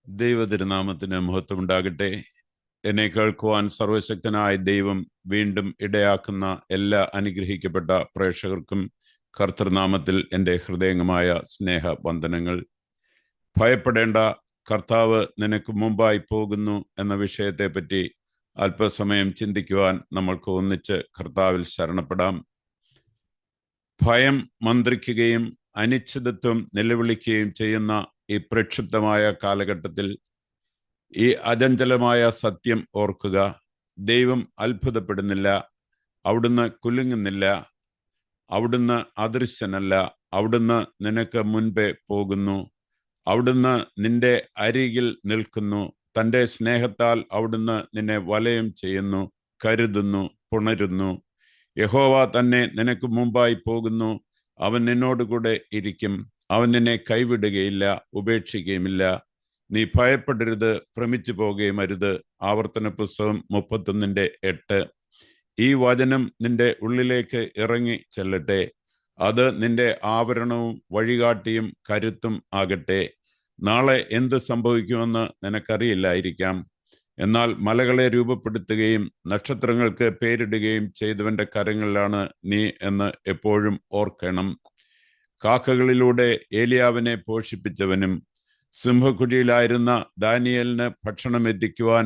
ദൈവതിരുനാമത്തിന് മഹത്വം ഉണ്ടാകട്ടെ. എന്നെ കേൾക്കുവാൻ സർവശക്തനായ ദൈവം വീണ്ടും ഇടയാക്കുന്ന എല്ലാ അനുഗ്രഹിക്കപ്പെട്ട പ്രേക്ഷകർക്കും കർത്തൃനാമത്തിൽ എൻ്റെ ഹൃദയംഗമായ സ്നേഹവന്ദനങ്ങൾ. ഭയപ്പെടേണ്ട, കർത്താവ് നിനക്ക് മുമ്പായി പോകുന്നു എന്ന വിഷയത്തെപ്പറ്റി അല്പസമയം ചിന്തിക്കുവാൻ നമ്മൾക്ക് ഒന്നിച്ച് കർത്താവിൽ ശരണപ്പെടാം. ഭയം മന്ത്രിക്കുകയും അനിശ്ചിതത്വം നിലവിളിക്കുകയും ചെയ്യുന്ന ഈ പ്രക്ഷുബ്ധമായ കാലഘട്ടത്തിൽ ഈ അചഞ്ചലമായ സത്യം ഓർക്കുക. ദൈവം അത്ഭുതപ്പെടുന്നില്ല, അവിടുന്ന് കുലുങ്ങുന്നില്ല, അവിടുന്ന് അദൃശ്യനല്ല. അവിടുന്ന് നിനക്ക് മുൻപേ പോകുന്നു, അവിടുന്ന് നിന്റെ അരികിൽ നിൽക്കുന്നു. തൻ്റെ സ്നേഹത്താൽ അവിടുന്ന് നിന്നെ വലയം ചെയ്യുന്നു, കരുതുന്നു, പുണരുന്നു. യഹോവ തന്നെ നിനക്ക് മുമ്പായി പോകുന്നു, അവൻ നിന്നോടുകൂടെ ഇരിക്കും, അവൻ നിന്നെ കൈവിടുകയില്ല, ഉപേക്ഷിക്കുകയുമില്ല. നീ ഭയപ്പെടരുത്, ഭ്രമിച്ചു പോകുകയും അരുത്. ആവർത്തന പുസ്തകം 31:8. ഈ വചനം നിന്റെ ഉള്ളിലേക്ക് ഇറങ്ങി ചെല്ലട്ടെ. അത് നിന്റെ ആവരണവും വഴികാട്ടിയും കരുത്തും ആകട്ടെ. നാളെ എന്ത് സംഭവിക്കുമെന്ന് നിനക്കറിയില്ലായിരിക്കാം. എന്നാൽ മലകളെ രൂപപ്പെടുത്തുകയും നക്ഷത്രങ്ങൾക്ക് പേരിടുകയും ചെയ്തവന്റെ കരങ്ങളിലാണ് നീ എന്ന് എപ്പോഴും ഓർക്കണം. കാക്കകളിലൂടെ ഏലിയാവിനെ പോഷിപ്പിച്ചവനും സിംഹക്കുഴിയിലായിരുന്ന ദാനിയേലിന് ഭക്ഷണം എത്തിക്കുവാൻ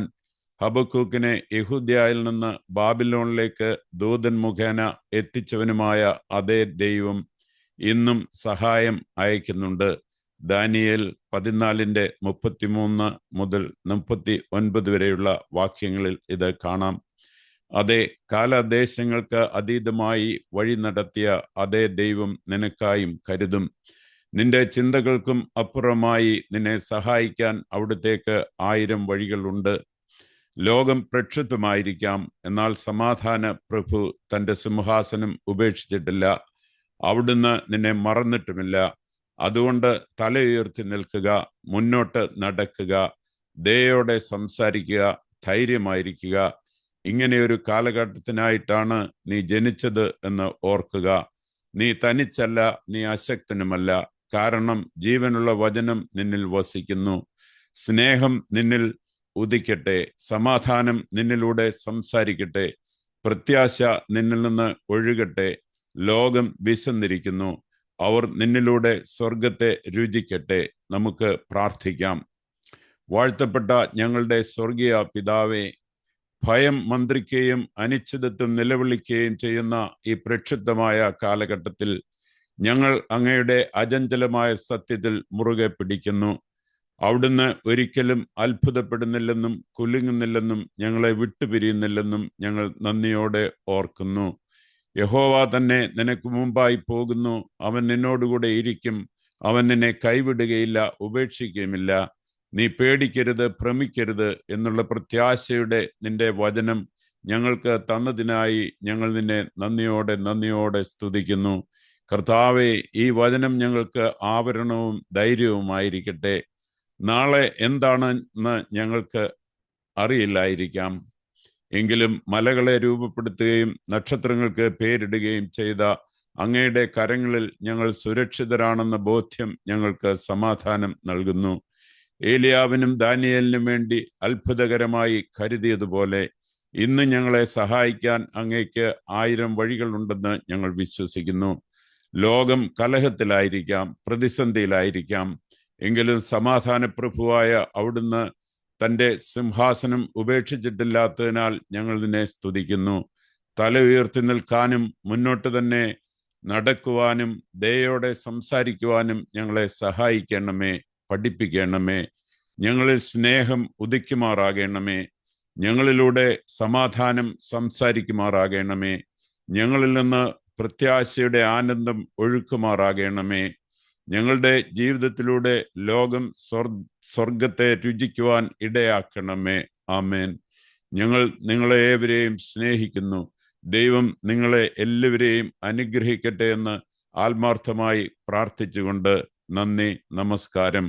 ഹബക്കൂക്കിനെ യഹൂദ്യയിൽ നിന്ന് ബാബിലോണിലേക്ക് ദൂതൻ മുഖേന എത്തിച്ചവനുമായ അതേ ദൈവം ഇന്നും സഹായം അയക്കുന്നുണ്ട്. ദാനിയേൽ 14:33 മുതൽ 39 വരെയുള്ള വാക്യങ്ങളിൽ ഇത് കാണാം. അതേ, കാലദേശങ്ങൾക്ക് അതീതമായി വഴി നടത്തിയ അതേ ദൈവം നിനക്കായും കരുതും. നിന്റെ ചിന്തകൾക്കും അപ്പുറമായി നിന്നെ സഹായിക്കാൻ അവിടുത്തേക്ക് 1000 വഴികളുണ്ട്. ലോകം പ്രക്ഷുബ്ധമായിരിക്കാം, എന്നാൽ സമാധാന പ്രഭു തൻ്റെ സിംഹാസനം ഉപേക്ഷിച്ചിട്ടില്ല. അവിടുന്ന് നിന്നെ മറന്നിട്ടുമില്ല. അതുകൊണ്ട് തല ഉയർത്തി നിൽക്കുക, മുന്നോട്ട് നടക്കുക, ദയോടെ സംസാരിക്കുക, ധൈര്യമായിരിക്കുക. ഇങ്ങനെയൊരു കാലഘട്ടത്തിനായിട്ടാണ് നീ ജനിച്ചത് എന്ന് ഓർക്കുക. നീ തനിച്ചല്ല, നീ അശക്തനുമല്ല. കാരണം ജീവനുള്ള വചനം നിന്നിൽ വസിക്കുന്നു. സ്നേഹം നിന്നിൽ ഉദിക്കട്ടെ, സമാധാനം നിന്നിലൂടെ സംസാരിക്കട്ടെ, പ്രത്യാശ നിന്നിൽ നിന്ന് ഒഴുകട്ടെ. ലോകം വിശന്നിരിക്കുന്നു, അവർ നിന്നിലൂടെ സ്വർഗത്തെ രുചിക്കട്ടെ. നമുക്ക് പ്രാർത്ഥിക്കാം. വാഴ്ത്തപ്പെട്ട ഞങ്ങളുടെ സ്വർഗീയ പിതാവേ, ഭയം മന്ത്രിക്കുകയും അനിശ്ചിതത്വം നിലവിളിക്കുകയും ചെയ്യുന്ന ഈ പ്രക്ഷുബ്ധമായ കാലഘട്ടത്തിൽ ഞങ്ങൾ അങ്ങയുടെ അചഞ്ചലമായ സത്യത്തിൽ മുറുകെ പിടിക്കുന്നു. അവിടുന്ന് ഒരിക്കലും അത്ഭുതപ്പെടുന്നില്ലെന്നും കുലുങ്ങുന്നില്ലെന്നും ഞങ്ങളെ വിട്ടുപിരിയുന്നില്ലെന്നും ഞങ്ങൾ നന്ദിയോടെ ഓർക്കുന്നു. യഹോവ തന്നെ നിനക്ക് മുമ്പായി പോകുന്നു, അവൻ നിന്നോടുകൂടെ ഇരിക്കും, അവൻ നിന്നെ കൈവിടുകയില്ല, ഉപേക്ഷിക്കുകയുമില്ല. നീ പേടിക്കരുത്, ഭ്രമിക്കരുത് എന്നുള്ള പ്രത്യാശയുടെ നിന്റെ വചനം ഞങ്ങൾക്ക് തന്നതിനായി ഞങ്ങൾ നിന്നെ നന്ദിയോടെ സ്തുതിക്കുന്നു. കർത്താവേ, ഈ വചനം ഞങ്ങൾക്ക് ആവരണവും ധൈര്യവുമായിരിക്കട്ടെ. നാളെ എന്താണെന്ന് ഞങ്ങൾക്ക് അറിയില്ലായിരിക്കാം, എങ്കിലും മലകളെ രൂപപ്പെടുത്തുകയും നക്ഷത്രങ്ങൾക്ക് പേരിടുകയും ചെയ്ത അങ്ങയുടെ കരങ്ങളിൽ ഞങ്ങൾ സുരക്ഷിതരാണെന്ന ബോധ്യം ഞങ്ങൾക്ക് സമാധാനം നൽകുന്നു. ഏലിയാവിനും ദാനിയേലിനും വേണ്ടി അത്ഭുതകരമായി കരുതിയതുപോലെ ഇന്ന് ഞങ്ങളെ സഹായിക്കാൻ അങ്ങേക്ക് 1000 വഴികളുണ്ടെന്ന് ഞങ്ങൾ വിശ്വസിക്കുന്നു. ലോകം കലഹത്തിലായിരിക്കാം, പ്രതിസന്ധിയിലായിരിക്കാം, എങ്കിലും സമാധാന പ്രഭുവായ അവിടുന്ന് തൻ്റെ സിംഹാസനം ഉപേക്ഷിച്ചിട്ടില്ലാത്തതിനാൽ ഞങ്ങൾ നിന്നെ സ്തുതിക്കുന്നു. തല ഉയർത്തി നിൽക്കാനും മുന്നോട്ട് തന്നെ നടക്കുവാനും ദയോടെ സംസാരിക്കുവാനും ഞങ്ങളെ സഹായിക്കണമേ, പഠിപ്പിക്കണമേ. ഞങ്ങളിൽ സ്നേഹം ഉദിക്കുമാറാകണമേ, ഞങ്ങളിലൂടെ സമാധാനം സംസാരിക്കുമാറാകണമേ, ഞങ്ങളിൽ നിന്ന് പ്രത്യാശയുടെ ആനന്ദം ഒഴുക്കുമാറാകണമേ. ഞങ്ങളുടെ ജീവിതത്തിലൂടെ ലോകം സ്വർഗത്തെ രുചിക്കുവാൻ ഇടയാക്കണമേ. ആമേൻ. ഞങ്ങൾ നിങ്ങളെ ഏവരെയും സ്നേഹിക്കുന്നു. ദൈവം നിങ്ങളെ എല്ലാവരെയും അനുഗ്രഹിക്കട്ടെ എന്ന് ആത്മാർത്ഥമായി പ്രാർത്ഥിച്ചുകൊണ്ട് നന്ദി, നമസ്കാരം.